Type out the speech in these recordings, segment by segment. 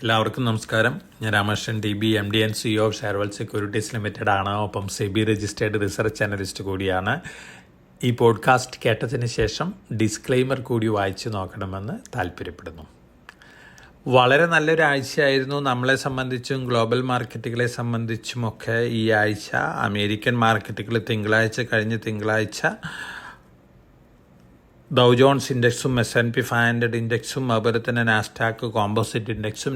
എല്ലാവർക്കും നമസ്കാരം. ഞാൻ Ramakrishnan DB MD and CEO of Sharewealth Securities Limited ആണ്. ഒപ്പം സെബി രജിസ്റ്റേർഡ് റിസർച്ച് അനലിസ്റ്റ് കൂടിയാണ്. ഈ പോഡ്കാസ്റ്റ് കേട്ടതിന് ശേഷം ഡിസ്ക്ലെയിമർ കൂടി വായിച്ചു നോക്കണമെന്ന് താല്പര്യപ്പെടുന്നു. വളരെ നല്ലൊരു ആഴ്ചയായിരുന്നു നമ്മളെ സംബന്ധിച്ചും ഗ്ലോബൽ മാർക്കറ്റുകളെ സംബന്ധിച്ചുമൊക്കെ. ഈ ആഴ്ച അമേരിക്കൻ മാർക്കറ്റുകൾ തിങ്കളാഴ്ച ഡൗ ജോൺസ് ഇൻഡെക്സും S&P 500 ഇൻഡെക്സും അതുപോലെ തന്നെ നാസ്ഡാക്ക് കോമ്പോസിറ്റ് ഇൻഡെക്സും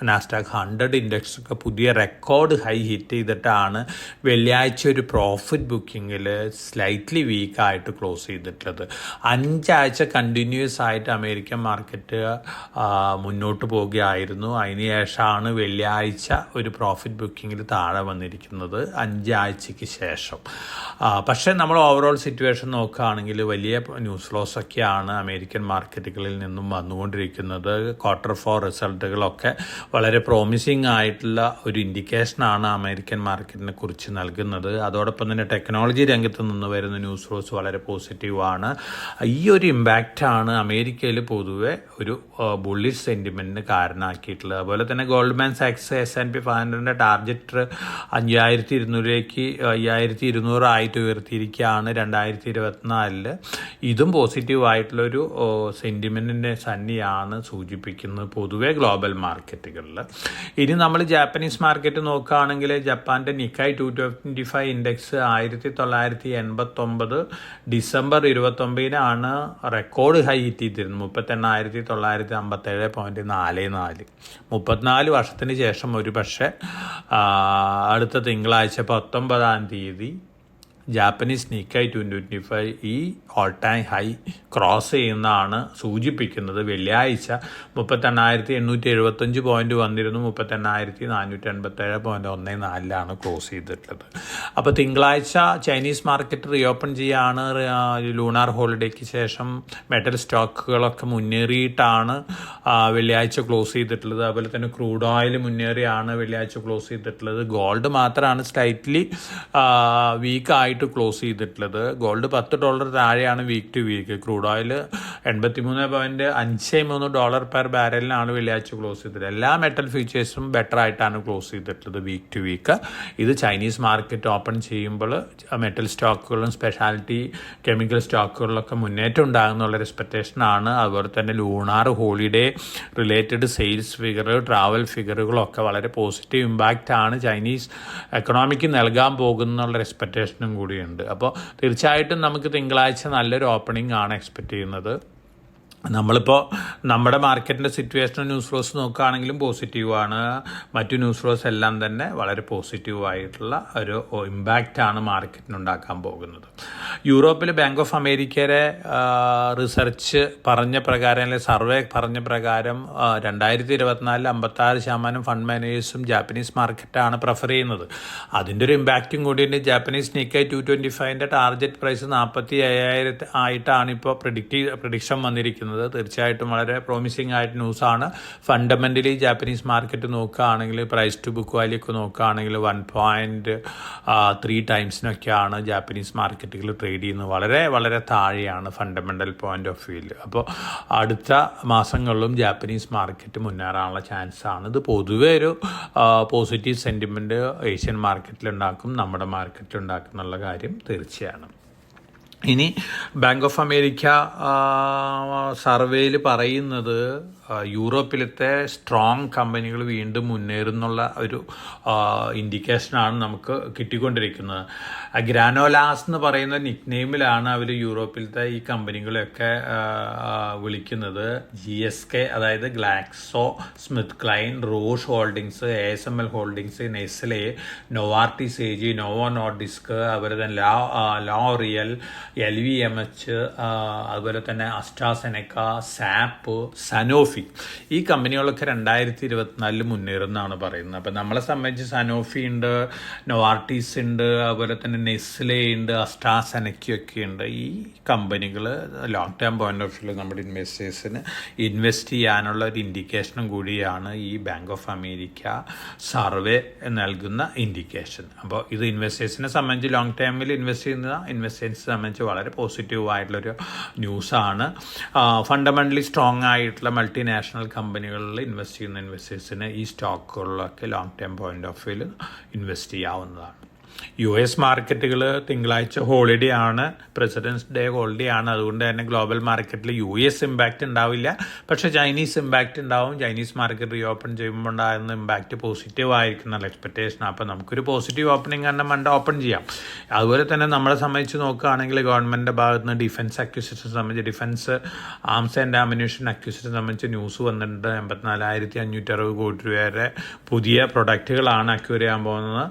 നാസ്ഡാക്ക് 100 ഇൻഡെക്സൊക്കെ പുതിയ റെക്കോർഡ് ഹൈ ഹിറ്റ് ചെയ്തിട്ടാണ് വെള്ളിയാഴ്ച ഒരു പ്രോഫിറ്റ് ബുക്കിങ്ങിൽ സ്ലൈറ്റ്ലി വീക്കായിട്ട് ക്ലോസ് ചെയ്തിട്ടുള്ളത്. 5 ആഴ്ച കണ്ടിന്യൂസ് ആയിട്ട് അമേരിക്കൻ മാർക്കറ്റ് മുന്നോട്ട് പോവുകയായിരുന്നു. അതിന് ശേഷമാണ് വെള്ളിയാഴ്ച ഒരു പ്രോഫിറ്റ് ബുക്കിങ്ങിൽ താഴെ വന്നിരിക്കുന്നത് 5 ആഴ്ചയ്ക്ക് ശേഷം. പക്ഷേ നമ്മൾ ഓവറോൾ സിറ്റുവേഷൻ നോക്കുകയാണെങ്കിൽ വലിയ ന്യൂസ് ലോസ് ഒക്കെയാണ് അമേരിക്കൻ മാർക്കറ്റുകളിൽ നിന്നും വന്നുകൊണ്ടിരിക്കുന്നത്. Q4 റിസൾട്ടുകളൊക്കെ വളരെ പ്രോമിസിങ് ആയിട്ടുള്ള ഒരു ഇൻഡിക്കേഷനാണ് അമേരിക്കൻ മാർക്കറ്റിനെ കുറിച്ച് നൽകുന്നത്. അതോടൊപ്പം തന്നെ ടെക്നോളജി രംഗത്ത് നിന്ന് വരുന്ന ന്യൂസ് ലോസ് വളരെ പോസിറ്റീവാണ്. ഈ ഒരു ഇമ്പാക്റ്റാണ് അമേരിക്കയിൽ പൊതുവെ ഒരു ബുള്ളിഷ് സെൻറ്റിമെൻറ്റിന് കാരണമാക്കിയിട്ടുള്ളത്. അതുപോലെ തന്നെ ഗോൾഡ്മാൻ സാക്സ് S&P 500 ടാർജറ്റ് 5200 5200 ആയിട്ട് ഉയർത്തിയിരിക്കുകയാണ് 2024. ഇതും പോസിറ്റീവായിട്ടുള്ളൊരു സെൻറ്റിമെൻറ്റിൻ്റെ തന്നെയാണ് സൂചിപ്പിക്കുന്നത് പൊതുവെ ഗ്ലോബൽ മാർക്കറ്റുകളിൽ. ഇനി നമ്മൾ ജാപ്പനീസ് മാർക്കറ്റ് നോക്കുകയാണെങ്കിൽ ജപ്പാൻ്റെ നിക്കായ് 225 index 1989 December 29 record high hit ചെയ്തിരുന്നു. 38,957.44. 34 വർഷത്തിന് ശേഷം ഒരു പക്ഷേ അടുത്ത തിങ്കളാഴ്ച 19 ജാപ്പനീസ് നിക്കായ് 225 ഈ ഓൾ ടൈം ഹൈ ക്രോസ് ചെയ്യുന്നതാണ് സൂചിപ്പിക്കുന്നത്. വെള്ളിയാഴ്ച 38,875 പോയിന്റ് വന്നിരുന്നു. 38,487.14 ക്ലോസ് ചെയ്തിട്ടുള്ളത്. അപ്പോൾ തിങ്കളാഴ്ച ചൈനീസ് മാർക്കറ്റ് റീഓപ്പൺ ചെയ്യാണ്. ലൂണാർ ഹോളിഡേക്ക് ശേഷം മെറ്റൽ സ്റ്റോക്കുകളൊക്കെ മുന്നേറിയിട്ടാണ് വെള്ളിയാഴ്ച ക്ലോസ് ചെയ്തിട്ടുള്ളത്. അതുപോലെ തന്നെ ക്രൂഡ് ഓയിൽ മുന്നേറിയാണ് വെള്ളിയാഴ്ച ക്ലോസ് ചെയ്തിട്ടുള്ളത്. ഗോൾഡ് മാത്രമാണ് സ്ലൈറ്റ്ലി വീക്കായിട്ട് ക്ലോസ് ചെയ്തിട്ടുള്ളത്. ഗോൾഡ് $10 താഴെയാണ് week to week. Crude oil $83.53 per ബാരലിനാണ് വെള്ളിയാഴ്ച ക്ലോസ് ചെയ്തത്. എല്ലാ മെറ്റൽ ഫ്യൂച്ചേഴ്സും ബെറ്റർ ആയിട്ടാണ് ക്ലോസ് ചെയ്തിട്ടുള്ളത് വീക്ക് ടു വീക്ക്. ഇത് ചൈനീസ് മാർക്കറ്റ് ഓപ്പൺ ചെയ്യുമ്പോൾ മെറ്റൽ സ്റ്റോക്കുകളും സ്പെഷ്യാലിറ്റി കെമിക്കൽ സ്റ്റോക്കുകളിലൊക്കെ മുന്നേറ്റം ഉണ്ടാകുന്നുള്ള എക്സ്പെക്റ്റേഷനാണ്. അതുപോലെ തന്നെ lunar holiday related sales figure travel ഫിഗറുകളൊക്കെ വളരെ പോസിറ്റീവ് ഇമ്പാക്റ്റ് ആണ് ചൈനീസ് എക്കണോമിക്ക് നൽകാൻ പോകുന്നുള്ള എക്സ്പെക്റ്റേഷനും കൂടിയുണ്ട്. അപ്പോൾ തീർച്ചയായിട്ടും നമുക്ക് തിങ്കളാഴ്ച നല്ലൊരു ഓപ്പണിംഗ് ആണ് എക്സ്പെക്റ്റ് ചെയ്യുന്നത്. നമ്മളിപ്പോൾ നമ്മുടെ മാർക്കറ്റിൻ്റെ സിറ്റുവേഷൻ ന്യൂസ് ഫ്ലോസ് നോക്കുകയാണെങ്കിലും പോസിറ്റീവാണ്. മറ്റു ന്യൂസ് ഫ്ലോസ് എല്ലാം തന്നെ വളരെ പോസിറ്റീവായിട്ടുള്ള ഒരു ഇമ്പാക്റ്റാണ് മാർക്കറ്റിനുണ്ടാക്കാൻ പോകുന്നത്. യൂറോപ്പിൽ ബാങ്ക് ഓഫ് അമേരിക്കയുടെ റിസർച്ച് പറഞ്ഞ പ്രകാരം അല്ലെങ്കിൽ സർവേ പറഞ്ഞ പ്രകാരം 2024 56% ഫണ്ട് മാനേജേഴ്സും ജാപ്പനീസ് മാർക്കറ്റാണ് പ്രിഫർ ചെയ്യുന്നത്. അതിൻ്റെ ഒരു ഇമ്പാക്റ്റും കൂടിയുണ്ട്. ജാപ്പനീസ് നിക്കായ് 225 ടാർഗറ്റ് പ്രൈസ് 45,000 ആയിട്ടാണ് ഇപ്പോൾ പ്രഡിക്ഷൻ വന്നിരിക്കുന്നത്. തീർച്ചയായിട്ടും വളരെ പ്രോമിസിംഗ് ആയിട്ട് ന്യൂസാണ്. ഫണ്ടമെൻ്റലി ജാപ്പനീസ് മാർക്കറ്റ് നോക്കുകയാണെങ്കിൽ പ്രൈസ് ടു ബുക്ക് വാല്യൂ ഒക്കെ നോക്കുകയാണെങ്കിൽ 1.3 ടൈംസിനൊക്കെയാണ് ജാപ്പനീസ് മാർക്കറ്റുകൾ ട്രേഡ് ചെയ്യുന്നത്. വളരെ വളരെ താഴെയാണ് ഫണ്ടമെൻ്റൽ പോയിന്റ് ഓഫ് വ്യൂവിൽ. അപ്പോൾ അടുത്ത മാസങ്ങളിലും ജാപ്പനീസ് മാർക്കറ്റ് മുന്നേറാനുള്ള ചാൻസാണ്. ഇത് പൊതുവെ ഒരു പോസിറ്റീവ് സെൻറ്റിമെൻറ്റ് ഏഷ്യൻ മാർക്കറ്റിലുണ്ടാക്കും, നമ്മുടെ മാർക്കറ്റിലുണ്ടാക്കും എന്നുള്ള കാര്യം തീർച്ചയാണ്. ഇനി ബാങ്ക് ഓഫ് അമേരിക്ക സർവേയിൽ പറയുന്നത് യൂറോപ്പിലത്തെ സ്ട്രോങ് കമ്പനികൾ വീണ്ടും മുന്നേറുന്നുള്ള ഒരു ഇൻഡിക്കേഷനാണ് നമുക്ക് കിട്ടിക്കൊണ്ടിരിക്കുന്നത്. ഗ്രാനോലാസ് എന്ന് പറയുന്ന നിക്നെയിമിലാണ് അവർ യൂറോപ്പിലത്തെ ഈ കമ്പനികളെയൊക്കെ വിളിക്കുന്നത്. GSK അതായത് Glaxo Smith Kline, Roche Holdings, ASML Holdings, Nestle, Novartis AG, Novo Nordisk, അതുപോലെ തന്നെ ലോറിയൽ, LVMH, അതുപോലെ തന്നെ അസ്ട്രാസെനെക്ക, സാപ്പ്, സനോഫി, ഈ കമ്പനികളൊക്കെ 2024 മുന്നേറുന്നതാണ് പറയുന്നത്. അപ്പം നമ്മളെ സംബന്ധിച്ച് സനോഫി ഉണ്ട്, നോവാർട്ടിസ് ഉണ്ട്, അതുപോലെ തന്നെ നെസ്ലെ ഉണ്ട്, അസ്ട്രാസെനെക്കയൊക്കെ ഉണ്ട്. ഈ കമ്പനികൾ long term point of view നമ്മുടെ ഇൻവെസ്റ്റേഴ്സിന് ഇൻവെസ്റ്റ് ചെയ്യാനുള്ള ഒരു ഇൻഡിക്കേഷനും കൂടിയാണ് ഈ ബാങ്ക് ഓഫ് അമേരിക്ക സർവേ നൽകുന്ന ഇൻഡിക്കേഷൻ. അപ്പോൾ ഇത് ഇൻവെസ്റ്റേഴ്സിനെ സംബന്ധിച്ച് ലോങ് ടേമിൽ ഇൻവെസ്റ്റ് ചെയ്യുന്ന ഇൻവെസ്റ്റേഴ്സിനെ സംബന്ധിച്ച് വളരെ പോസിറ്റീവായിട്ടുള്ളൊരു ന്യൂസാണ്. ഫണ്ടമെൻ്റലി സ്ട്രോങ് ആയിട്ടുള്ള മൾട്ടി മൾട്ടിനാഷണൽ കമ്പനികളിൽ ഇൻവെസ്റ്റ് ചെയ്യുന്ന ഇൻവെസ്റ്റേഴ്സിന് ഈ സ്റ്റോക്കുകളിലൊക്കെ ലോങ് ടേം പോയിന്റ് ഓഫ് വ്യൂവിൽ ഇൻവെസ്റ്റ് ചെയ്യാവുന്നതാണ്. US മാർക്കറ്റുകൾ തിങ്കളാഴ്ച ഹോളിഡേ ആണ്, പ്രസിഡൻസ് ഡേ ഹോളിഡേ ആണ്. അതുകൊണ്ട് തന്നെ ഗ്ലോബൽ മാർക്കറ്റിൽ US ഇമ്പാക്റ്റ് ഉണ്ടാവില്ല, പക്ഷേ ചൈനീസ് ഇമ്പാക്റ്റ് ഉണ്ടാവും. ചൈനീസ് മാർക്കറ്റ് റീ ഓപ്പൺ ചെയ്യുമ്പോൾ ഉണ്ടാകുന്ന ഇമ്പാക്റ്റ് പോസിറ്റീവ് ആയിരിക്കും എന്നുള്ള എക്സ്പെക്റ്റേഷൻ. അപ്പോൾ നമുക്കൊരു പോസിറ്റീവ് ഓപ്പണിംഗ് തന്നെ മണ്ട ഓപ്പൺ ചെയ്യാം. അതുപോലെ തന്നെ നമ്മളെ സംബന്ധിച്ച് നോക്കുകയാണെങ്കിൽ ഗവൺമെൻറ്റിൻ്റെ ഭാഗത്ത് നിന്ന് ഡിഫൻസ് അക്വിസിഷൻ സംബന്ധിച്ച്, ഡിഫൻസ് ആംസ് ആൻഡ് ആമിനേഷൻ അക്വിസിഷൻ സംബന്ധിച്ച് ന്യൂസ് വന്നിട്ടുണ്ട്. 84,560 കോടി രൂപയുടെ പുതിയ പ്രൊഡക്റ്റുകളാണ് അക്വയർ ചെയ്യാൻ പോകുന്നത്.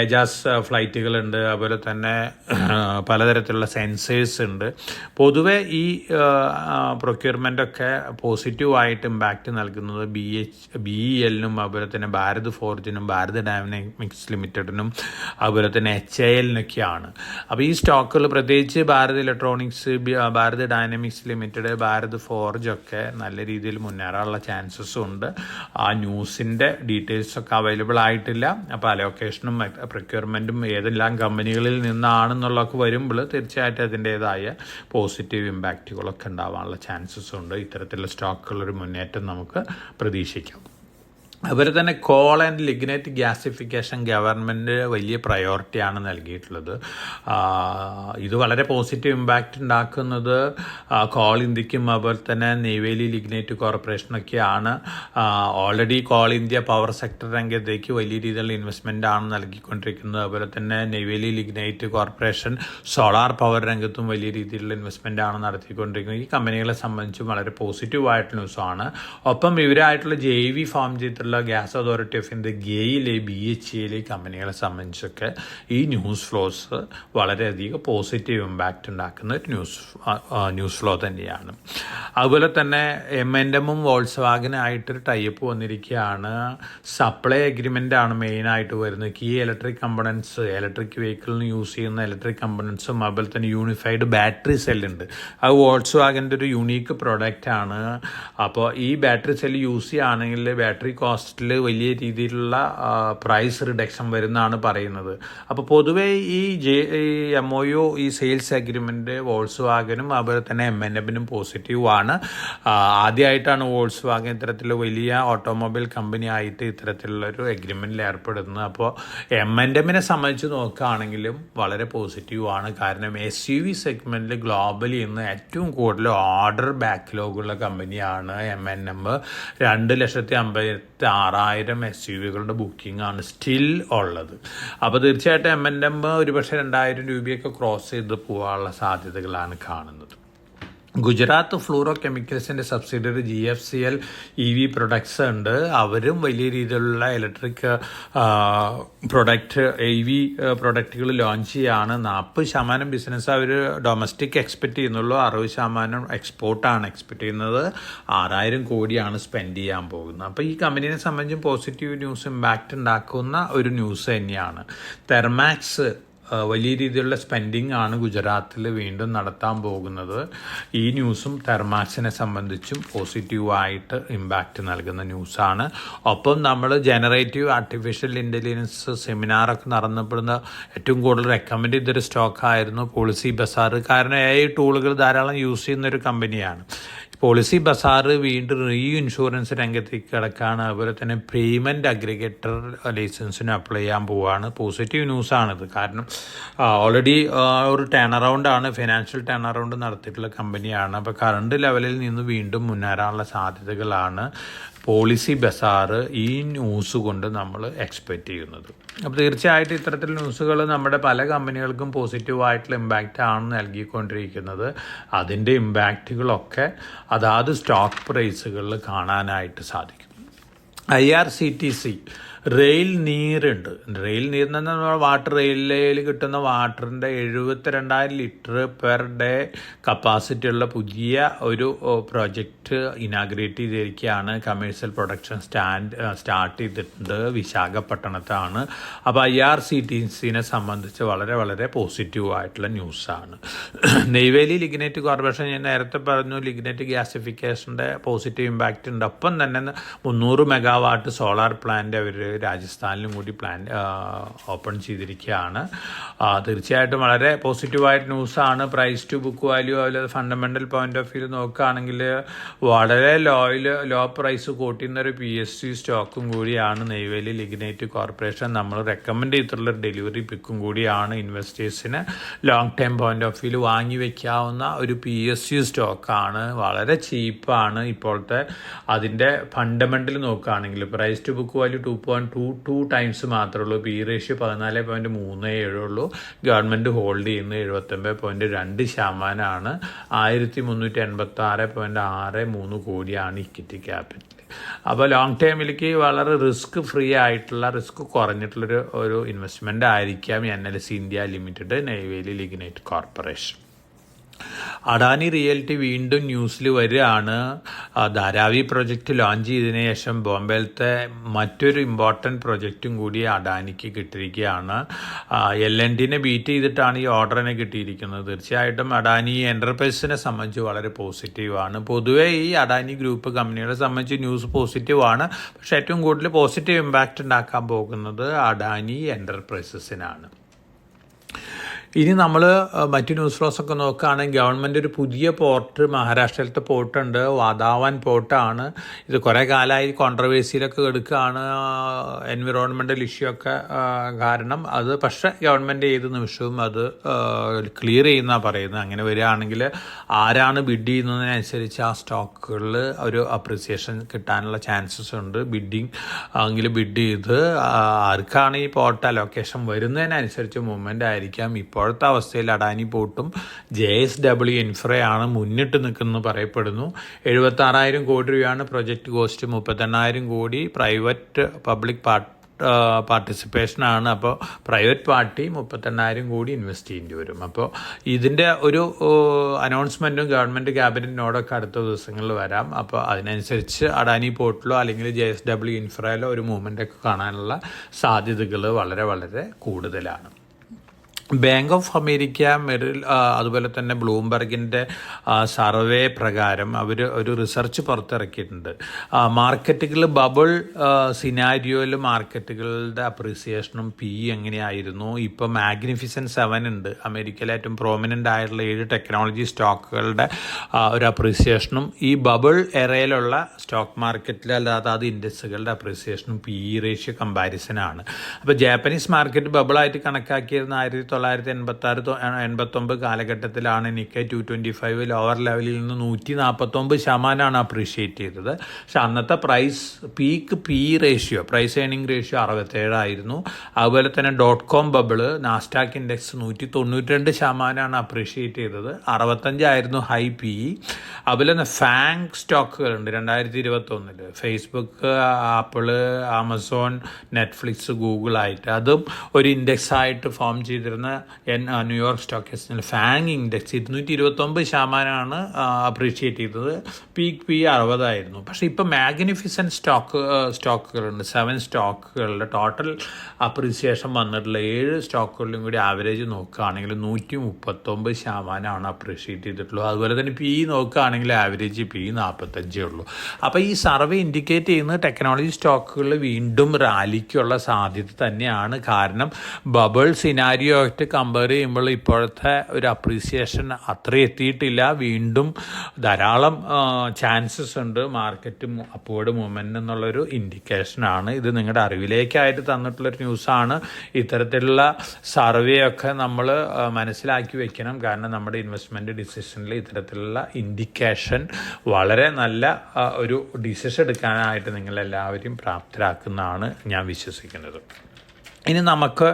തേജാസ് ഫ്ലൈറ്റുകളുണ്ട്, അതുപോലെ തന്നെ പലതരത്തിലുള്ള സെൻസേഴ്സ് ഉണ്ട്. പൊതുവെ ഈ പ്രൊക്യൂർമെൻ്റൊക്കെ പോസിറ്റീവായിട്ട് ഇമ്പാക്റ്റ് നൽകുന്നത് BELനും അതുപോലെ തന്നെ ഭാരത് ഫോർജിനും ഭാരത് ഡൈനാമിക്സ് ലിമിറ്റഡിനും അതുപോലെ തന്നെ HALനൊക്കെയാണ്. അപ്പോൾ ഈ സ്റ്റോക്കുകൾ പ്രത്യേകിച്ച് Bharat Electronics, Bharat Dynamics Limited, Bharat ഫോർജൊക്കെ നല്ല രീതിയിൽ മുന്നേറാനുള്ള ചാൻസസും ഉണ്ട്. ആ ന്യൂസിൻ്റെ ഡീറ്റെയിൽസൊക്കെ അവൈലബിൾ ആയിട്ടില്ല. അപ്പോൾ അലോക്കേഷനും പ്രൊക്യൂർമെൻറ്റും ഏതെല്ലാം കമ്പനികളിൽ നിന്നാണെന്നുള്ളതൊക്കെ വരുമ്പോൾ തീർച്ചയായിട്ടും അതിൻ്റേതായ പോസിറ്റീവ് ഇമ്പാക്റ്റുകളൊക്കെ ഉണ്ടാവാനുള്ള ചാൻസസ് ഉണ്ട്. ഇത്തരത്തിലുള്ള സ്റ്റോക്കുകളൊരു മുന്നേറ്റം നമുക്ക് പ്രതീക്ഷിക്കാം. അതുപോലെ തന്നെ call and lignite gasification government വലിയ പ്രയോറിറ്റിയാണ് നൽകിയിട്ടുള്ളത്. ഇത് വളരെ പോസിറ്റീവ് ഇമ്പാക്റ്റ് ഉണ്ടാക്കുന്നത് കോൾ ഇന്ത്യക്കും അതുപോലെ തന്നെ നെയ്വേലി ലിഗ്നൈറ്റ് കോർപ്പറേഷനൊക്കെയാണ്. Already Coal India power sector രംഗത്തേക്ക് വലിയ രീതിയിലുള്ള ഇൻവെസ്റ്റ്മെൻ്റ് ആണ് നൽകിക്കൊണ്ടിരിക്കുന്നത്. അതുപോലെ തന്നെ Neyveli Lignite Corporation solar power രംഗത്തും വലിയ രീതിയിലുള്ള ഇൻവെസ്റ്റ്മെൻ്റ് ആണ് നടത്തിക്കൊണ്ടിരിക്കുന്നത്. ഈ കമ്പനികളെ സംബന്ധിച്ചും വളരെ പോസിറ്റീവായിട്ടുള്ള ന്യൂസാണ്. ഒപ്പം ഇവരായിട്ടുള്ള JV ഫോം ചെയ്തിട്ടുള്ള Gas Authority of India, GAIL, BHEL കമ്പനികളെ സംബന്ധിച്ചൊക്കെ ഈ ന്യൂസ് ഫ്ലോസ് വളരെയധികം പോസിറ്റീവ് ഇമ്പാക്റ്റ് ഉണ്ടാക്കുന്ന ഒരു ന്യൂസ് ഫ്ലോ തന്നെയാണ്. അതുപോലെ തന്നെ M&Mഉം വോൾസ്വാഗനായിട്ടൊരു ടൈപ്പ് വന്നിരിക്കുകയാണ്. സപ്ലൈ അഗ്രിമെൻ്റ് ആണ് മെയിനായിട്ട് വരുന്നത്. കീ ഇലക്ട്രിക് കമ്പണൻസ്, ഇലക്ട്രിക് വെഹിക്കിളിന് യൂസ് ചെയ്യുന്ന ഇലക്ട്രിക് കമ്പണൻസും അതുപോലെ തന്നെ യൂണിഫൈഡ് ബാറ്ററി സെല്ലുണ്ട്. അത് വോൾസ്വാഗൻ്റെ ഒരു യുണീക്ക് പ്രൊഡക്റ്റാണ്. അപ്പോൾ ഈ ബാറ്ററി സെല്ല് യൂസ് ചെയ്യുകയാണെങ്കിൽ ബാറ്ററി കോസ്റ്റിൽ വലിയ രീതിയിലുള്ള പ്രൈസ് റിഡക്ഷൻ വരുന്നതാണ് പറയുന്നത്. അപ്പോൾ പൊതുവേ ഈ MOU, ഈ സെയിൽസ് അഗ്രിമെൻറ്റ് വോൾസ്വാഗനും അതുപോലെ തന്നെ M&Mനും പോസിറ്റീവ് ആണ്. ആദ്യമായിട്ടാണ് വോൾസ്വാഗൻ ഇത്തരത്തിലുള്ള വലിയ ഓട്ടോമൊബൈൽ കമ്പനി ആയിട്ട് ഇത്തരത്തിലുള്ളൊരു അഗ്രിമെൻറ്റിൽ ഏർപ്പെടുന്നത്. അപ്പോൾ M&Mനെ സംബന്ധിച്ച് നോക്കുകയാണെങ്കിലും വളരെ പോസിറ്റീവ് ആണ്. കാരണം SUV സെഗ്മെൻറ്റിൽ ഗ്ലോബലി ഇന്ന് ഏറ്റവും കൂടുതൽ ഓർഡർ ബാക്ക്ലോഗുള്ള കമ്പനിയാണ് M&M. 2,56,000 SUVകളുടെ ബുക്കിംഗ് ആണ് സ്റ്റിൽ ഉള്ളത്. അപ്പോൾ തീർച്ചയായിട്ടും M&M ഒരുപക്ഷെ 2,000 രൂപയൊക്കെ ക്രോസ് ചെയ്ത് പോകാനുള്ള സാധ്യതകളാണ് കാണുന്നത്. ഗുജറാത്ത് ഫ്ലൂറോ കെമിക്കൽസിൻ്റെ സബ്സിഡിയറി GFCL EV പ്രൊഡക്ട്സ് ഉണ്ട്. അവരും വലിയ രീതിയിലുള്ള ഇലക്ട്രിക് EV പ്രൊഡക്റ്റുകൾ ലോഞ്ച് ചെയ്യുകയാണ്. 40% ബിസിനസ് അവർ ഡൊമസ്റ്റിക് എക്സ്പെക്റ്റ് ചെയ്യുന്നുള്ളൂ, 60% എക്സ്പോർട്ടാണ് എക്സ്പെക്റ്റ് ചെയ്യുന്നത്. 6,000 കോടിയാണ് സ്പെൻഡ് ചെയ്യാൻ പോകുന്നത്. അപ്പോൾ ഈ കമ്പനിയെ സംബന്ധിച്ചും പോസിറ്റീവ് ന്യൂസ് ഇമ്പാക്റ്റ് ഉണ്ടാക്കുന്ന ഒരു ന്യൂസ് തന്നെയാണ്. തെർമാക്സ് വലിയ രീതിയിലുള്ള സ്പെൻഡിങ് ആണ് ഗുജറാത്തിൽ വീണ്ടും നടത്താൻ പോകുന്നത്. ഈ ന്യൂസും തെർമാക്സിനെ സംബന്ധിച്ചും പോസിറ്റീവായിട്ട് ഇമ്പാക്റ്റ് നൽകുന്ന ന്യൂസാണ്. ഒപ്പം നമ്മൾ ജനറേറ്റീവ് ആർട്ടിഫിഷ്യൽ ഇൻ്റലിജൻസ് സെമിനാറൊക്കെ നടന്നപ്പെടുന്ന ഏറ്റവും കൂടുതൽ റെക്കമെൻഡ് ചെയ്തൊരു സ്റ്റോക്കായിരുന്നു പോളിസി ബസാർ. കാരണം AI ടൂളുകൾ ധാരാളം യൂസ് ചെയ്യുന്നൊരു കമ്പനിയാണ്. പോളിസി ബസാർ വീണ്ടും ഇൻഷുറൻസ് രംഗത്തേക്ക് കിടക്കുകയാണ്. അതുപോലെ തന്നെ പേയ്മെൻറ്റ് അഗ്രിഗേറ്റർ ലൈസൻസിന് അപ്ലൈ ചെയ്യാൻ പോവുകയാണ്. പോസിറ്റീവ് ന്യൂസാണിത്. കാരണം ഓൾറെഡി ഒരു ടേൺ അറൗണ്ടാണ്, ഫിനാൻഷ്യൽ ടേൺ അറൗണ്ട് നടത്തിയിട്ടുള്ള കമ്പനിയാണ്. അപ്പോൾ കറണ്ട് ലെവലിൽ നിന്ന് വീണ്ടും മുന്നേറാനുള്ള സാധ്യതകളാണ് പോളിസി ബസാർ ഈ ന്യൂസ് കൊണ്ട് നമ്മൾ എക്സ്പെക്റ്റ് ചെയ്യുന്നത്. അപ്പോൾ തീർച്ചയായിട്ടും ഇത്തരത്തിൽ ന്യൂസുകൾ നമ്മുടെ പല കമ്പനികൾക്കും പോസിറ്റീവായിട്ടുള്ള ഇമ്പാക്റ്റ് ആണ് നൽകിക്കൊണ്ടിരിക്കുന്നത്. അതിൻ്റെ ഇമ്പാക്റ്റുകളൊക്കെ അതാത് സ്റ്റോക്ക് പ്രൈസുകളിൽ കാണാനായിട്ട് സാധിക്കും. IRCTC rail നീരുണ്ട്. റെയിൽ നീർ എന്ന് പറഞ്ഞാൽ വാട്ടർ, റെയിലിൽ കിട്ടുന്ന വാട്ടറിൻ്റെ 72,000 ലിറ്റർ പെർ ഡേ കപ്പാസിറ്റി ഉള്ള പുതിയ ഒരു പ്രോജക്റ്റ് ഇനാഗ്രേറ്റ് ചെയ്തിരിക്കുകയാണ്. കമേഴ്ഷ്യൽ പ്രൊഡക്ഷൻ സ്റ്റാർട്ട് ചെയ്തിട്ടുണ്ട്. വിശാഖപട്ടണത്താണ്. അപ്പോൾ IRCTCനെ സംബന്ധിച്ച് വളരെ വളരെ പോസിറ്റീവായിട്ടുള്ള ന്യൂസാണ്. നെയ്വേലി ലിഗ്നൈറ്റ് കോർപ്പറേഷൻ, ഞാൻ നേരത്തെ പറഞ്ഞു, ലിഗ്നൈറ്റ് ഗ്യാസിഫിക്കേഷൻ്റെ പോസിറ്റീവ് ഇമ്പാക്റ്റ് ഉണ്ട്. ഒപ്പം തന്നെ 300 മെഗാവാട്ട് സോളാർ പ്ലാന്റ് അവർ രാജസ്ഥാനിലും കൂടി ഓപ്പൺ ചെയ്തിരിക്കുകയാണ്. തീർച്ചയായിട്ടും വളരെ പോസിറ്റീവായിട്ട് ന്യൂസാണ്. പ്രൈസ് ടു ബുക്ക് വാല്യൂ അതുപോലെ ഫണ്ടമെൻ്റൽ പോയിന്റ് ഓഫ് വ്യൂ നോക്കുകയാണെങ്കിൽ വളരെ ലോ പ്രൈസ് കൂട്ടുന്നൊരു PSU സ്റ്റോക്കും കൂടിയാണ് നെയ്വേലി ലിഗ്നൈറ്റ് കോർപ്പറേഷൻ. നമ്മൾ റെക്കമെൻഡ് ചെയ്തിട്ടുള്ളൊരു ഡെലിവറി പിക്കും കൂടിയാണ്. ഇൻവെസ്റ്റേഴ്സിന് long time point of view വാങ്ങി വയ്ക്കാവുന്ന ഒരു PSU സ്റ്റോക്കാണ്. വളരെ ചീപ്പാണ് ഇപ്പോഴത്തെ. അതിൻ്റെ ഫണ്ടമെൻ്റൽ നോക്കുകയാണെങ്കിൽ price to book value 2.22 times മാത്രമേ ഉള്ളൂ. PE റേഷ്യോ 14.37 ഉള്ളൂ. ഗവൺമെൻറ് ഹോൾഡ് ചെയ്യുന്നത് 79.2%. 1386.63 കോടിയാണ് ഇക്വിറ്റി ക്യാപിറ്റൽ. അപ്പോൾ ലോങ് ടൈമിലേക്ക് വളരെ റിസ്ക് ഫ്രീ ആയിട്ടുള്ള, റിസ്ക് കുറഞ്ഞിട്ടുള്ളൊരു ഇൻവെസ്റ്റ്മെൻ്റ് ആയിരിക്കാം NLC India limited Neyveli Lignite corporation. Adani realty വീണ്ടും ന്യൂസിൽ വരികയാണ്. ധാരാവി പ്രൊജക്റ്റ് ലോഞ്ച് ചെയ്തതിനു ശേഷം ബോംബെയിലത്തെ മറ്റൊരു ഇമ്പോർട്ടൻറ്റ് പ്രൊജക്റ്റും കൂടി അഡാനിക്ക് കിട്ടിയിരിക്കുകയാണ്. L&Tനെ ബീറ്റ് ചെയ്തിട്ടാണ് ഈ ഓർഡറിനെ കിട്ടിയിരിക്കുന്നത്. തീർച്ചയായിട്ടും അഡാനി എൻ്റർപ്രൈസിനെ സംബന്ധിച്ച് വളരെ പോസിറ്റീവാണ്. പൊതുവേ ഈ അഡാനി ഗ്രൂപ്പ് കമ്പനികളെ സംബന്ധിച്ച് ന്യൂസ് പോസിറ്റീവാണ്. പക്ഷേ ഏറ്റവും കൂടുതൽ പോസിറ്റീവ് ഇമ്പാക്റ്റ് ഉണ്ടാക്കാൻ പോകുന്നത് അഡാനി എൻ്റർപ്രൈസസിനാണ്. ഇനി നമ്മൾ മറ്റു ന്യൂസ് ഫ്ലോസൊക്കെ നോക്കുകയാണെങ്കിൽ ഗവൺമെൻറ് ഒരു പുതിയ പോർട്ട് മഹാരാഷ്ട്രയിലത്തെ പോർട്ടുണ്ട്. വാധാവാൻ പോർട്ടാണ്. ഇത് കുറേ കാലമായി കോൺട്രവേഴ്സിയിലൊക്കെ എടുക്കുകയാണ്. എൻവിറോൺമെൻ്റൽ ഇഷ്യൂ ഒക്കെ കാരണം. അത് പക്ഷേ ഗവൺമെൻറ് ഏത് നിമിഷവും അത് ക്ലിയർ ചെയ്യുന്നതാണ് പറയുന്നത്. അങ്ങനെ വരികയാണെങ്കിൽ ആരാണ് ബിഡ് ചെയ്യുന്നതിനനുസരിച്ച് ആ സ്റ്റോക്കുകളിൽ ഒരു അപ്രിസിയേഷൻ കിട്ടാനുള്ള ചാൻസസ് ഉണ്ട്. ബിഡ് ചെയ്ത് ആർക്കാണ് ഈ പോർട്ട് അലോക്കേഷൻ വരുന്നതിനനുസരിച്ച് മൂവ്മെൻ്റ് ആയിരിക്കാം. ഇപ്പോഴത്തെ അവസ്ഥയിൽ അഡാനി പോർട്ടും JSW ഇൻഫ്രയാണ് മുന്നിട്ട് നിൽക്കുന്നത് പറയപ്പെടുന്നു. 76,000 കോടി രൂപയാണ് പ്രൊജക്റ്റ് കോസ്റ്റ്. 38,000 കോടി പ്രൈവറ്റ് പബ്ലിക് പാർട്ടിസിപ്പേഷനാണ്. അപ്പോൾ പ്രൈവറ്റ് പാർട്ടി 38,000 കോടി ഇൻവെസ്റ്റ് ചെയ്യേണ്ടി വരും. അപ്പോൾ ഇതിൻ്റെ ഒരു അനൗൺസ്മെൻറ്റും ഗവൺമെൻറ് ക്യാബിനറ്റിനോടൊക്കെ അടുത്ത ദിവസങ്ങളിൽ വരാം. അപ്പോൾ അതിനനുസരിച്ച് അഡാനി പോർട്ടിലോ അല്ലെങ്കിൽ JSW ഇൻഫ്രയിലോ ഒരു മൂവ്മെൻ്റൊക്കെ കാണാനുള്ള സാധ്യതകൾ വളരെ വളരെ കൂടുതലാണ്. ബാങ്ക് ഓഫ് അമേരിക്ക, മെറിൽ, അതുപോലെ തന്നെ ബ്ലൂംബർഗിൻ്റെ സർവേ പ്രകാരം അവർ ഒരു റിസർച്ച് പുറത്തിറക്കിയിട്ടുണ്ട്. മാർക്കറ്റുകൾ ബബിൾ സിനാരിയോയിൽ മാർക്കറ്റുകളുടെ അപ്രീസിയേഷനും PE എങ്ങനെയായിരുന്നു. ഇപ്പോൾ മാഗ്നിഫിസൻറ്റ് 7 ഉണ്ട്. അമേരിക്കയിലെ ഏറ്റവും പ്രോമിനൻ്റ് ആയിട്ടുള്ള 7 ടെക്നോളജി സ്റ്റോക്കുകളുടെ ഒരു അപ്രീസിയേഷനും ഈ ബബിൾ എറയിലുള്ള സ്റ്റോക്ക് മാർക്കറ്റിൽ അതാത് ഇൻഡെക്സുകളുടെ അപ്രീസിയേഷനും PE റേഷ്യോ കമ്പാരിസനാണ്. അപ്പോൾ ജാപ്പനീസ് മാർക്കറ്റ് ബബിളായിട്ട് കണക്കാക്കിയിരുന്ന 1986-89 കാലഘട്ടത്തിലാണ് നിക്കൈ 225 ലോവർ ലെവലിൽ നിന്ന് 149% അപ്രീഷിയേറ്റ് ചെയ്തത്. പക്ഷെ അന്നത്തെ peak PE ratio, price earning ratio 67 ആയിരുന്നു. അതുപോലെ തന്നെ .com bubble Nasdaq index 192% appreciate ചെയ്തത്. 65 ആയിരുന്നു ഹൈ PE. അതുപോലെ തന്നെ ഫാങ് സ്റ്റോക്കുകളുണ്ട് 2021 Facebook, Apple, Amazon, Netflix, Google ആയിട്ട്. അതും ഒരു ഇൻഡെക്സ് ആയിട്ട് ഫോം ചെയ്തിരുന്ന ന്യൂയോർക്ക് സ്റ്റോക്ക് എക്സ്ചേഞ്ചിൽ ഫാങ് ഇൻഡെക്സ് 225% അപ്രീഷിയേറ്റ് ചെയ്തത്. പീക്ക് PE 60 ആയിരുന്നു. പക്ഷേ ഇപ്പോൾ മാഗ്നിഫിസൻറ്റ് സ്റ്റോക്കുകളുണ്ട്. 7 സ്റ്റോക്കുകളുടെ ടോട്ടൽ അപ്രീസിയേഷൻ വന്നിട്ടുള്ള 7 സ്റ്റോക്കുകളിലും കൂടി ആവറേജ് നോക്കുകയാണെങ്കിൽ 139% അപ്രീഷിയേറ്റ് ചെയ്തിട്ടുള്ളൂ. അതുപോലെ തന്നെ PE നോക്കുകയാണെങ്കിൽ ആവറേജ് PE 45 ഉള്ളൂ. അപ്പോൾ ഈ സർവേ ഇൻഡിക്കേറ്റ് ചെയ്യുന്നത് ടെക്നോളജി സ്റ്റോക്കുകൾ വീണ്ടും റാലിക്കുള്ള സാധ്യത തന്നെയാണ്. കാരണം ബബിൾ സിനാരിയോ ആയിട്ട് കമ്പയർ ചെയ്യുമ്പോൾ ഇപ്പോഴത്തെ ഒരു അപ്രീസിയേഷൻ അത്ര എത്തിയിട്ടില്ല. വീണ്ടും ധാരാളം ചാൻസസ് ഉണ്ട് മാർക്കറ്റ് അപ്വേർഡ് മൂവ്മെൻറ്റ് എന്നുള്ളൊരു ഇൻഡിക്കേഷനാണ്. ഇത് നിങ്ങളുടെ അറിവിലേക്കായിട്ട് തന്നിട്ടുള്ളൊരു ന്യൂസാണ്. ഇത്തരത്തിലുള്ള സർവേ ഒക്കെ നമ്മൾ മനസ്സിലാക്കി വെക്കണം. കാരണം നമ്മുടെ ഇൻവെസ്റ്റ്മെൻറ്റ് ഡിസിഷനിൽ ഇത്തരത്തിലുള്ള ഇൻഡിക്കേഷൻ വളരെ നല്ല ഒരു ഡിസിഷൻ എടുക്കാനായിട്ട് നിങ്ങളെല്ലാവരും പ്രാപ്തരാക്കുന്നതാണ് ഞാൻ വിശ്വസിക്കുന്നത്. ഇനി നമുക്ക്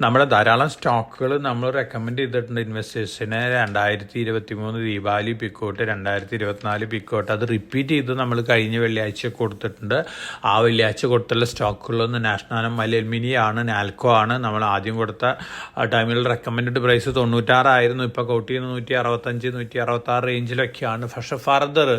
നമ്മുടെ ധാരാളം സ്റ്റോക്കുകൾ നമ്മൾ റെക്കമെൻഡ് ചെയ്തിട്ടുണ്ട് ഇൻവെസ്റ്റേഴ്സിന്. 2023 ദീപാവലി പിക്കോട്ട്, 2024 പിക്കോട്ട്, അത് റിപ്പീറ്റ് ചെയ്ത് നമ്മൾ കഴിഞ്ഞ വെള്ളിയാഴ്ച കൊടുത്തിട്ടുണ്ട്. ആ വെള്ളിയാഴ്ച കൊടുത്തുള്ള സ്റ്റോക്കുകളൊന്ന് നാഷണൽ അലുമിനിയാണ്, നാൽക്കോ ആണ്. നമ്മൾ ആദ്യം കൊടുത്ത ടൈമിൽ റെക്കമെൻഡ് പ്രൈസ് 96 ആയിരുന്നു. ഇപ്പോൾ കോട്ട് ചെയ്യുന്ന 165, 166 റേഞ്ചിലൊക്കെയാണ്. പക്ഷേ ഫർദർ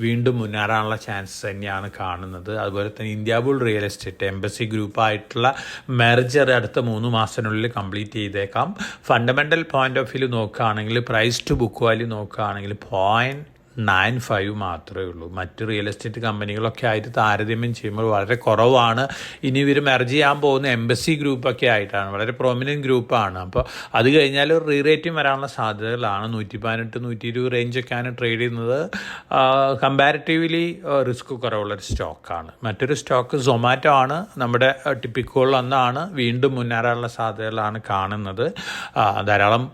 വീണ്ടും മുന്നേറാനുള്ള ചാൻസ് തന്നെയാണ് കാണുന്നത്. അതുപോലെ തന്നെ India Bull Real Estate Embassy ഗ്രൂപ്പായിട്ടുള്ള മെർജ് അടുത്ത 3 മാസത്തിനുള്ളിൽ കംപ്ലീറ്റ് ചെയ്തേക്കാം. ഫണ്ടമെൻ്റൽ പോയിന്റ് ഓഫ് വ്യൂ നോക്കുകയാണെങ്കിൽ പ്രൈസ് ടു ബുക്ക് വാല്യൂ നോക്കുകയാണെങ്കിൽ 0.95 മാത്രമേ ഉള്ളൂ. മറ്റ് റിയൽ എസ്റ്റേറ്റ് കമ്പനികളൊക്കെ ആയിട്ട് താരതമ്യം ചെയ്യുമ്പോൾ വളരെ കുറവാണ്. ഇനി ഇവർ മെർജ് ചെയ്യാൻ പോകുന്ന എംബസി ഗ്രൂപ്പൊക്കെ ആയിട്ടാണ്, വളരെ പ്രോമിനൻറ്റ് ഗ്രൂപ്പാണ്. അപ്പോൾ അത് കഴിഞ്ഞാൽ ഒരു റീറേറ്റിംഗ് വരാനുള്ള സാധ്യതകളാണ്. 118-120 റേഞ്ചൊക്കെയാണ് ട്രേഡ് ചെയ്യുന്നത്. കമ്പാരിറ്റീവ്ലി റിസ്ക് കുറവുള്ളൊരു സ്റ്റോക്കാണ്. മറ്റൊരു സ്റ്റോക്ക് സൊമാറ്റോ ആണ്. നമ്മുടെ ടിപ്പിക്കുകളിൽ ഒന്നാണ്. വീണ്ടും മുന്നേറാനുള്ള സാധ്യതകളാണ് കാണുന്നത്. ധാരാളം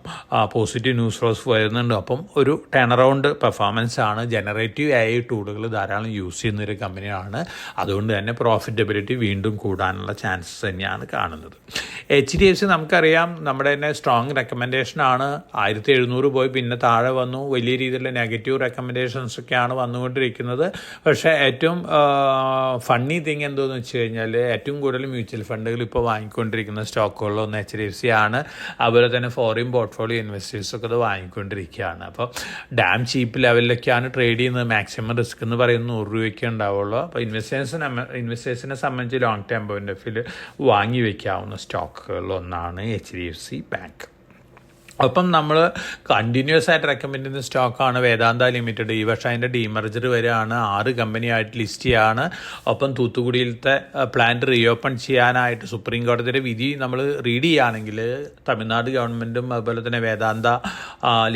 പോസിറ്റീവ് ന്യൂസ് ഫ്ലോസ് വരുന്നുണ്ട്. അപ്പം ഒരു ടേൺ അറൗണ്ട് പെർഫോമൻസ് ആണ്. ജനറേറ്റീവ് AI ടൂളുകൾ ധാരാളം യൂസ് ചെയ്യുന്നൊരു കമ്പനിയാണ്. അതുകൊണ്ട് തന്നെ പ്രോഫിറ്റബിലിറ്റി വീണ്ടും കൂടാനുള്ള ചാൻസസ് തന്നെയാണ് കാണുന്നത്. HDFC നമുക്കറിയാം, നമ്മുടെ തന്നെ സ്ട്രോങ് റെക്കമെൻഡേഷനാണ്. 1700 പോയി പിന്നെ താഴെ വന്നു. വലിയ രീതിയിലുള്ള നെഗറ്റീവ് റെക്കമെൻഡേഷൻസൊക്കെയാണ് വന്നുകൊണ്ടിരിക്കുന്നത്. പക്ഷേ ഏറ്റവും ഫണ്ണി തിങ് എന്തോന്ന് വെച്ച് കഴിഞ്ഞാൽ ഏറ്റവും കൂടുതൽ മ്യൂച്വൽ ഫണ്ടുകൾ ഇപ്പോൾ വാങ്ങിക്കൊണ്ടിരിക്കുന്ന സ്റ്റോക്കുകളിലൊന്ന് HDFC ആണ്. അതുപോലെ തന്നെ ഫോറിൻ പോർട്ട്ഫോളിയോ ഇൻവെസ്റ്റേഴ്സൊക്കെ അത് വാങ്ങിക്കൊണ്ടിരിക്കുകയാണ്. അപ്പോൾ ഡാം ചീപ്പ് ലെവലിലൊക്കെയാണ് ട്രേഡ് ചെയ്യുന്നത്. മാക്സിമം റിസ്ക് എന്ന് പറയുന്നത് 100 രൂപയ്ക്ക് ഉണ്ടാവുള്ളൂ. അപ്പോൾ ഇൻവെസ്റ്റേഴ്സിനെ സംബന്ധിച്ച് ലോങ് ടേം പോയിന്റ് ഓഫ് വ്യൂവിൽ വാങ്ങി വയ്ക്കാവുന്ന സ്റ്റോക്കുകളിലൊന്നാണ് HDFC ബാങ്ക്. അപ്പം നമ്മൾ കണ്ടിന്യൂസ് ആയിട്ട് റെക്കമെൻഡ് ചെയ്യുന്ന സ്റ്റോക്കാണ് വേദാന്ത ലിമിറ്റഡ്. ഈ വർഷം അതിൻ്റെ ഡീമർജർ വരെയാണ്. 6 കമ്പനിയായിട്ട് ലിസ്റ്റ് ചെയ്യാണ്. ഒപ്പം തൂത്തുക്കുടിയിലത്തെ പ്ലാന്റ് റീഓപ്പൺ ചെയ്യാനായിട്ട് സുപ്രീം കോടതിയുടെ വിധി നമ്മൾ റീഡ് ചെയ്യുകയാണെങ്കിൽ തമിഴ്നാട് ഗവൺമെൻറ്റും അതുപോലെ തന്നെ വേദാന്ത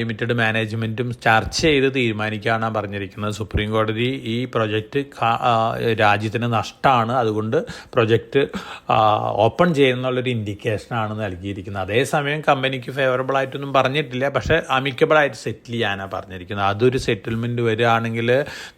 ലിമിറ്റഡ് മാനേജ്മെൻറ്റും ചർച്ച ചെയ്ത് തീരുമാനിക്കാനാണ് പറഞ്ഞിരിക്കുന്നത്. സുപ്രീം കോടതി ഈ പ്രൊജക്റ്റ് രാജ്യത്തിന് നഷ്ടമാണ്, അതുകൊണ്ട് പ്രൊജക്റ്റ് ഓപ്പൺ ചെയ്യുന്നുള്ളൊരു ഇൻഡിക്കേഷനാണ് നൽകിയിരിക്കുന്നത്. അതേസമയം കമ്പനിക്ക് ഫേവറബിളായിട്ട് ഒന്നും പറഞ്ഞിട്ടില്ല, പക്ഷേ അമിക്കബിളായിട്ട് സെറ്റിൽ ചെയ്യാനാണ് പറഞ്ഞിരിക്കുന്നത്. അതൊരു സെറ്റിൽമെൻറ്റ് വരികയാണെങ്കിൽ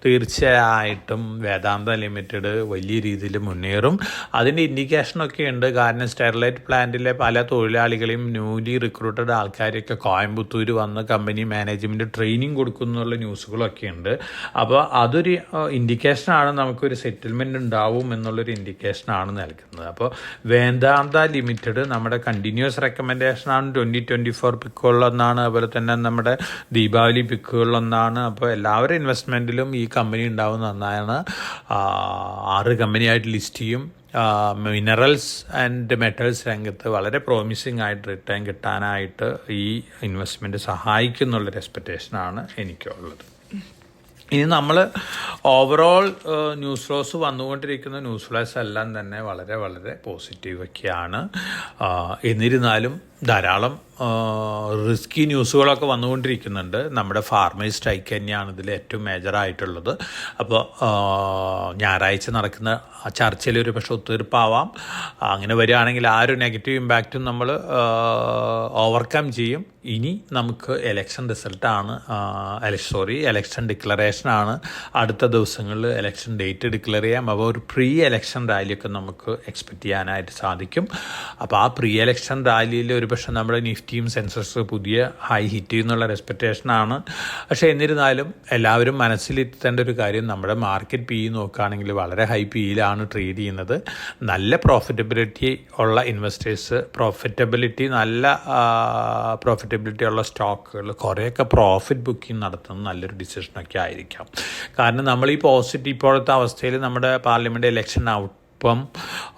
തീർച്ചയായിട്ടും വേദാന്ത ലിമിറ്റഡ് വലിയ രീതിയിൽ മുന്നേറും. അതിൻ്റെ ഇൻഡിക്കേഷനൊക്കെ ഉണ്ട്. കാരണം സ്റ്റെർലൈറ്റ് പ്ലാന്റിലെ പല തൊഴിലാളികളെയും ന്യൂലി റിക്രൂട്ടഡ് ആൾക്കാരെയൊക്കെ കോയമ്പത്തൂർ വന്ന് കമ്പനി മാനേജ്മെൻറ്റ് ട്രെയിനിങ് കൊടുക്കുന്നുള്ള ന്യൂസുകളൊക്കെ ഉണ്ട്. അപ്പോൾ അതൊരു ഇൻഡിക്കേഷനാണ്, നമുക്കൊരു സെറ്റിൽമെൻറ്റ് ഉണ്ടാവും എന്നുള്ളൊരു ഇൻഡിക്കേഷനാണ് നൽകുന്നത്. അപ്പോൾ വേദാന്ത ലിമിറ്റഡ് നമ്മുടെ കണ്ടിന്യൂസ് റെക്കമെൻഡേഷനാണ്. 2024 പിക്കുകളിലൊന്നാണ്. അതുപോലെ തന്നെ നമ്മുടെ ദീപാവലി പിക്കുകളിലൊന്നാണ്. അപ്പോൾ എല്ലാവരും ഇൻവെസ്റ്റ്മെൻറ്റിലും ഈ കമ്പനി ഉണ്ടാവുന്ന ഒന്നാണ്. 6 കമ്പനിയായിട്ട് ലിസ്റ്റ് ചെയ്യും. മിനറൽസ് ആൻഡ് മെറ്റൽസ് രംഗത്ത് വളരെ പ്രോമിസിംഗ് ആയിട്ട് റിട്ടേൺ കിട്ടാനായിട്ട് ഈ ഇൻവെസ്റ്റ്മെൻറ്റ് സഹായിക്കുന്നുള്ളൊരു എക്സ്പെക്റ്റേഷനാണ് എനിക്കുള്ളത്. ഇനി നമ്മൾ ഓവറോൾ ന്യൂസ് ഫ്ലോസ് വന്നുകൊണ്ടിരിക്കുന്ന ന്യൂസ് ഫ്ലോസ് എല്ലാം തന്നെ വളരെ വളരെ പോസിറ്റീവൊക്കെയാണ്. എന്നിരുന്നാലും ധാരാളം റിസ്കി ന്യൂസുകളൊക്കെ വന്നുകൊണ്ടിരിക്കുന്നുണ്ട്. നമ്മുടെ ഫാർമേഴ്സ് സ്ട്രൈക്ക് തന്നെയാണ് ഇതിൽ ഏറ്റവും മേജറായിട്ടുള്ളത്. അപ്പോൾ ഞായറാഴ്ച നടക്കുന്ന ചർച്ചയിൽ ഒരു പക്ഷേ ഒത്തുതീർപ്പാവാം. അങ്ങനെ വരികയാണെങ്കിൽ ആ ഒരു നെഗറ്റീവ് ഇമ്പാക്റ്റും നമ്മൾ ഓവർകം ചെയ്യും. ഇനി നമുക്ക് ഇലക്ഷൻ റിസൾട്ടാണ്, ഇലക്ഷൻ ഡിക്ലറേഷനാണ്. അടുത്ത ദിവസങ്ങളിൽ ഇലക്ഷൻ ഡേറ്റ് ഡിക്ലെയർ ചെയ്യാം. അപ്പോൾ ഒരു പ്രീ ഇലക്ഷൻ റാലിയൊക്കെ നമുക്ക് എക്സ്പെക്റ്റ് ചെയ്യാനായിട്ട് സാധിക്കും. അപ്പോൾ ആ പ്രീ ഇലക്ഷൻ റാലിയിൽ ഒരു പക്ഷേ നമ്മുടെ നിഫ്റ്റിയും സെൻസസ് പുതിയ ഹൈ ഹിറ്റ് ചെയ്യുന്നുള്ള എക്സ്പെക്റ്റേഷനാണ്. പക്ഷേ എന്നിരുന്നാലും എല്ലാവരും മനസ്സിലെത്തേണ്ട ഒരു കാര്യം, നമ്മുടെ മാർക്കറ്റ് PE നോക്കുകയാണെങ്കിൽ വളരെ ഹൈ PEയിലാണ് ട്രേഡ് ചെയ്യുന്നത്. നല്ല പ്രോഫിറ്റബിലിറ്റി ഉള്ള ഇൻവെസ്റ്റേഴ്സ്, നല്ല പ്രോഫിറ്റബിലിറ്റി ഉള്ള സ്റ്റോക്കുകൾ കുറേയൊക്കെ പ്രോഫിറ്റ് ബുക്കിംഗ് നടത്തുന്നത് നല്ലൊരു ഡിസിഷനൊക്കെ ആയിരിക്കാം. കാരണം നമ്മൾ ഈ ഇപ്പോഴത്തെ അവസ്ഥയിൽ നമ്മുടെ പാർലമെൻറ്റ് ഇലക്ഷൻ ഔട്ട്കം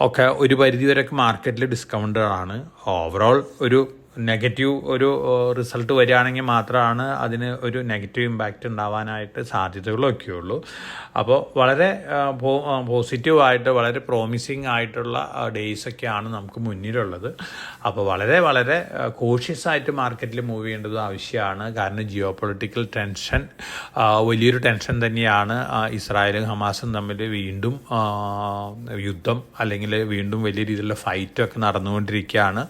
ഒക്കെ ഒരു പരിധിവരെയൊക്കെ മാർക്കറ്റിൽ ഡിസ്കൗണ്ടുകളാണ്. ഓവറോൾ ഒരു നെഗറ്റീവ് ഒരു റിസൾട്ട് വരികയാണെങ്കിൽ മാത്രമാണ് അതിന് ഒരു നെഗറ്റീവ് ഇമ്പാക്റ്റ് ഉണ്ടാവാനായിട്ട് സാധ്യതകളൊക്കെ ഉള്ളൂ. അപ്പോൾ വളരെ പോസിറ്റീവായിട്ട് വളരെ പ്രോമിസിങ് ആയിട്ടുള്ള ഡേയ്സൊക്കെയാണ് നമുക്ക് മുന്നിലുള്ളത്. അപ്പോൾ വളരെ വളരെ കോഷ്യസ് ആയിട്ട് മാർക്കറ്റിൽ മൂവ് ചെയ്യേണ്ടത് ആവശ്യമാണ്. കാരണം ജിയോ പൊളിറ്റിക്കൽ ടെൻഷൻ വലിയൊരു ടെൻഷൻ തന്നെയാണ്. ഇസ്രായേലും ഹമാസും തമ്മിൽ വീണ്ടും യുദ്ധം അല്ലെങ്കിൽ വീണ്ടും വലിയ രീതിയിലുള്ള ഫൈറ്റൊക്കെ നടന്നുകൊണ്ടിരിക്കുകയാണ്.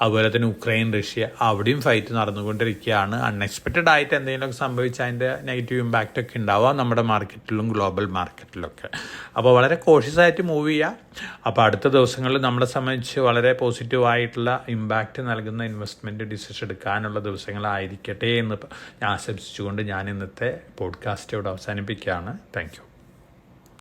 അതുപോലെ തന്നെ ഉക്രൈൻ റഷ്യ അവിടെയും ഫൈറ്റ് നടന്നുകൊണ്ടിരിക്കുകയാണ്. അൺഎക്സ്പെക്റ്റഡ് ആയിട്ട് എന്തെങ്കിലുമൊക്കെ സംഭവിച്ചാൽ അതിൻ്റെ നെഗറ്റീവ് ഇമ്പാക്റ്റ് ഒക്കെ ഉണ്ടാവാം നമ്മുടെ മാർക്കറ്റിലും ഗ്ലോബൽ മാർക്കറ്റിലൊക്കെ. അപ്പോൾ വളരെ കോഷ്യസ് ആയിട്ട് മൂവ് ചെയ്യുക. അപ്പോൾ അടുത്ത ദിവസങ്ങളിൽ നമ്മളെ സംബന്ധിച്ച് വളരെ പോസിറ്റീവായിട്ടുള്ള ഇമ്പാക്റ്റ് നൽകുന്ന ഇൻവെസ്റ്റ്മെൻറ്റ് ഡിസിഷൻ എടുക്കാനുള്ള ദിവസങ്ങളായിരിക്കട്ടെ എന്ന് ഞാൻ ആശംസിച്ചുകൊണ്ട് ഞാൻ ഇന്നത്തെ പോഡ്കാസ്റ്റ് ഇവിടെ അവസാനിപ്പിക്കുകയാണ്. Thank you.